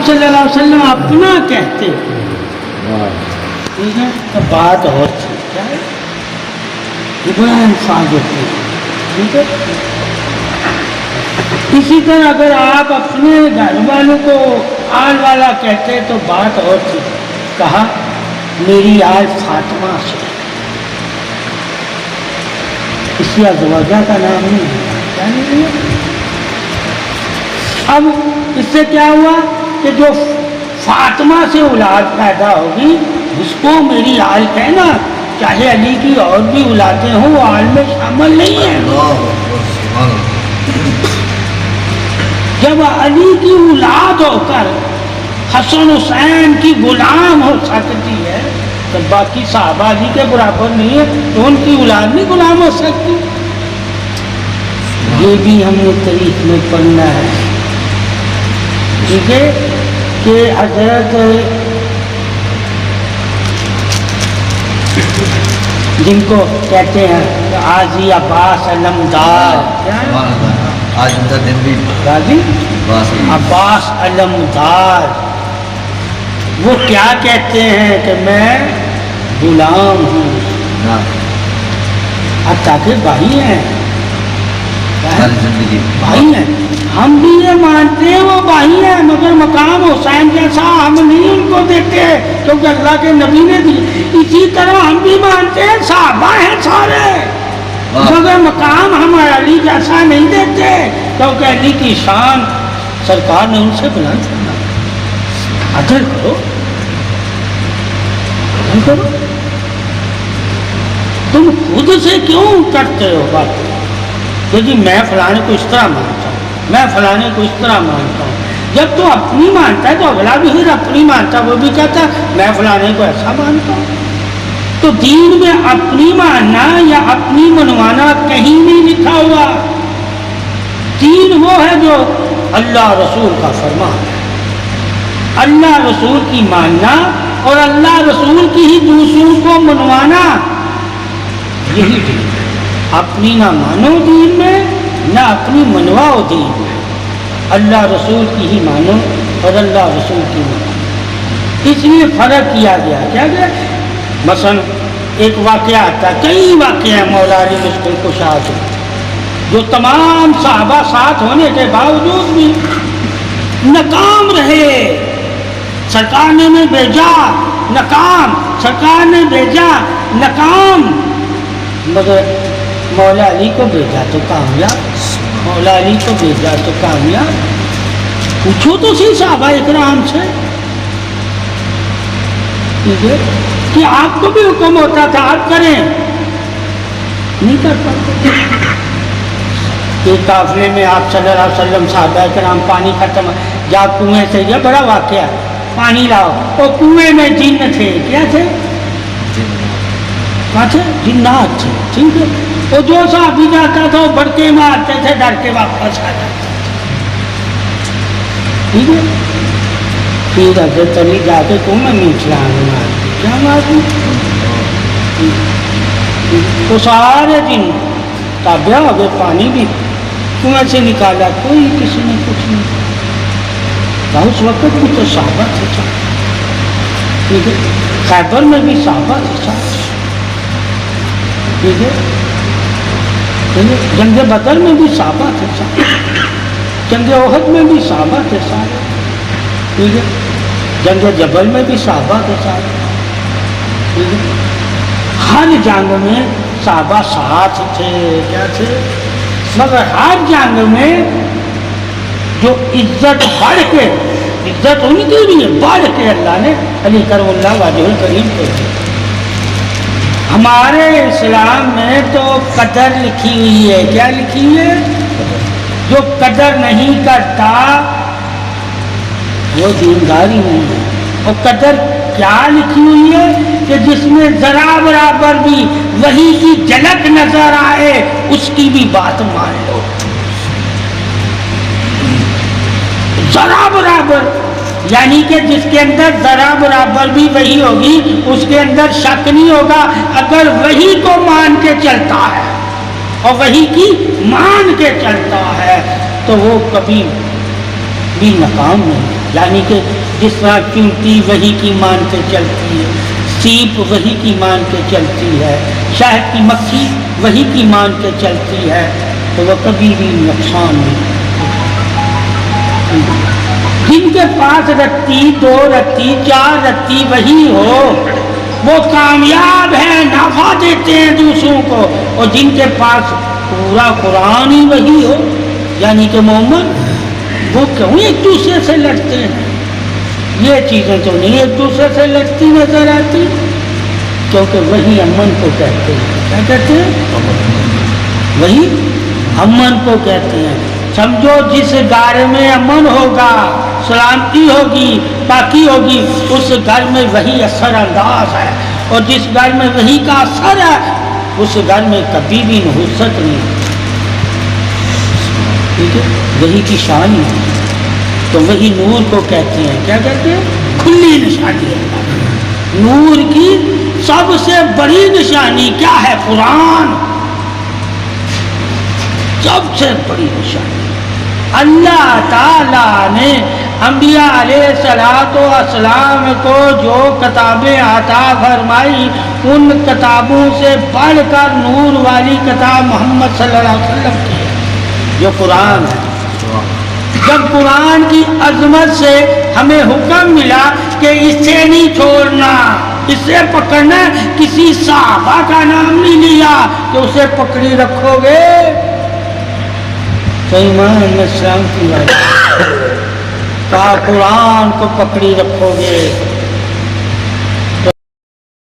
آپ صلی اللہ علیہ وسلم اپنا کہتے ہیں، ٹھیک ہے، تو بات اور تھی، کیا ہے یہ بڑا الفاظ ہوتے ہیں، ٹھیک ہے۔ اسی طرح اگر آپ اپنے گھر والوں کو آل والا کہتے تو بات اور تھی، کہا میری آل فاطمہ سے، اس کی ازواجہ کا نام نہیں ہے، کیا نہیں ہے۔ اب اس سے کیا ہوا کہ جو فاطمہ سے اولاد پیدا ہوگی اس کو میری آل کہنا، چاہے علی کی اور بھی اولادیں ہوں وہ آل میں شامل نہیں ہیں۔ جب علی کی اولاد ہو کر حسن حسین کی غلام ہو سکتی ہے تو باقی صحابہ علی کے برابر نہیں ہے تو ان کی اولاد نہیں غلام ہو سکتی۔ یہ بھی ہم نے تاریخ میں پڑھنا ہے، ٹھیک ہے، کہ حضرت جن کو کہتے ہیں غازی عباس علمدار، آج ان کا دن بھی غازی عباس علمدار، وہ کیا کہتے ہیں کہ میں غلام ہوں، اب تاکہ بھائی ہیں، زندگی بھائی ہیں، ہم بھی یہ مانتے ہیں وہ بھائی ہیں، مگر مقام حسین جیسا ہم نہیں ان کو دیتے کیونکہ اللہ کے نبی نے دی۔ اسی طرح ہم بھی مانتے ہیں صحابہ ہیں سارے، مگر مقام ہم علی جیسا نہیں دیتے کیونکہ علی کی شان سرکار نے ان سے بلند کرنا۔ عدل کرو، عدل کرو، تم خود سے کیوں کرتے ہو بات کہ جی میں فلانے کو اس طرح مانتا ہوں، میں فلانے کو اس طرح مانتا ہوں۔ جب تو اپنی مانتا ہے تو اگلا بھی پھر اپنی مانتا ہے، وہ بھی کہتا ہے میں فلانے کو ایسا مانتا ہوں۔ تو دین میں اپنی ماننا یا اپنی منوانا کہیں نہیں لکھا ہوا۔ دین وہ ہے جو اللہ رسول کا فرمان ہے، اللہ رسول کی ماننا اور اللہ رسول کی ہی دوسروں کو منوانا، یہی دین ہے۔ اپنی نہ مانو دین میں نہ اپنی منواؤ دین میں، اللہ رسول کی ہی مانو اور اللہ رسول کی مانو۔ اس لیے فرق کیا گیا، کیا گیا، مثلا ایک واقعہ آتا ہے، کئی واقعے ہیں مولا علی مشکل کشا کے جو تمام صحابہ ساتھ ہونے کے باوجود بھی ناکام رہے، سرکار نے انہیں بھیجا ناکام، سرکار نے بھیجا ناکام، مگر مولا علی کو بھیجا تو کامیاب، مولا علی کو بھیجا تو کامیاب۔ پوچھو تو صحیح صحابہ اکرام سے، ٹھیک ہے، کہ آپ کو بھی حکم ہوتا تھا آپ کریں، نہیں کر پاتے۔ ایک قافلے میں آپ صلی اللہ علیہ وسلم صحابہ اکرام پانی ختم، جا کنویں سے، یہ بڑا واقعہ، پانی لاؤ، اور کنویں میں جن تھے، کیا تھے، کہاں تھے، جنات تھے، ٹھیک ہے، اور جو صحابی جاتا تھا وہ بڑکے مارتے تھے، ڈر کے واپس آ جاتا تھا، ٹھیک ہے۔ پھر حضرت علی جا کے کنویں میں چھلانگ مارتے، کیا مارتے، تو سارے دن تابعہ ہو گئے، پانی بھی کنویں سے نکالا، کوئی کسی نے کچھ نہیں کہا۔ اس وقت بھی تو صحابہ تھے ساتھ، ٹھیک ہے، خیبر میں بھی صحابہ تھے ساتھ، ٹھیک ہے، جنگ بدر میں بھی صحابہ تھے ساتھ، جنگ احد میں بھی صحابہ تھے ساتھ، ٹھیک ہے، جنگ جبل میں بھی صحابہ تھے ساتھ، ٹھیک ہے، ہر جنگ میں صحابہ ساتھ تھے، کیا تھے، مگر ہر جنگ میں جو عزت بڑھ کے، عزت ان کی بھی ہے، بڑھ کے اللہ نے علی کرم اللہ وجہ الکریم کو دی۔ ہمارے اسلام میں تو قدر لکھی ہوئی ہے، کیا لکھی ہوئی ہے، جو قدر نہیں کرتا وہ دینداری نہیں ہے۔ اور قدر کیا لکھی ہوئی ہے کہ جس میں ذرا برابر بھی وحی کی جھلک نظر آئے اس کی بھی بات مان لو، ذرا برابر، یعنی کہ جس کے اندر ذرا برابر بھی وحی ہوگی اس کے اندر شک نہیں ہوگا، اگر وحی کو مان کے چلتا ہے اور وحی کی مان کے چلتا ہے تو وہ کبھی بھی ناکام نہیں. یعنی کہ جس طرح چونٹی وہی کی مان کے چلتی ہے، سیپ وہی کی مان کے چلتی ہے، شہد کی مکھی وہی کی مان کے چلتی ہے، تو وہ کبھی بھی نقصان نہیں. جن کے پاس رتی 2 رتی 4 رتی وہی ہو وہ کامیاب ہیں، نفع دیتے ہیں دوسروں کو. اور جن کے پاس پورا قرآن ہی وہی ہو یعنی کہ محمد، وہ کیوں ایک دوسرے سے لڑتے ہیں؟ یہ چیزیں تو نہیں ایک دوسرے سے لڑتی نظر آتی، کیونکہ وہی امن کو کہتے ہیں. کیا کہتے ہیں؟ وہی امن کو کہتے ہیں. سمجھو جس گھر میں امن ہوگا، سلامتی ہوگی، پاکی ہوگی، اس گھر میں وہی اثر انداز ہے. اور جس گھر میں وہی کا اثر ہے اس گھر میں کبھی بھی نحوست نہیں. ٹھیک ہے، وہی کی شان ہے. تو وہی نور کو کہتے ہیں. کیا کہتے ہیں؟ کھلی نشانی ہے. نور کی سب سے بڑی نشانی کیا ہے؟ قرآن. سب سے بڑی نشانی اللہ تعالیٰ نے انبیاء علیہ السلام کو جو کتابیں عطا فرمائی ان کتابوں سے بڑھ کر نور والی کتاب محمد صلی اللہ علیہ وسلم کی ہے جو قرآن ہے. جب قرآن کی عظمت سے ہمیں حکم ملا کہ اسے نہیں چھوڑنا، اسے پکڑنا، کسی صحابہ کا نام نہیں لیا کہ اسے پکڑی رکھو گے تو ایمان میں سلامتی والی. کہا قرآن کو پکڑی رکھو گے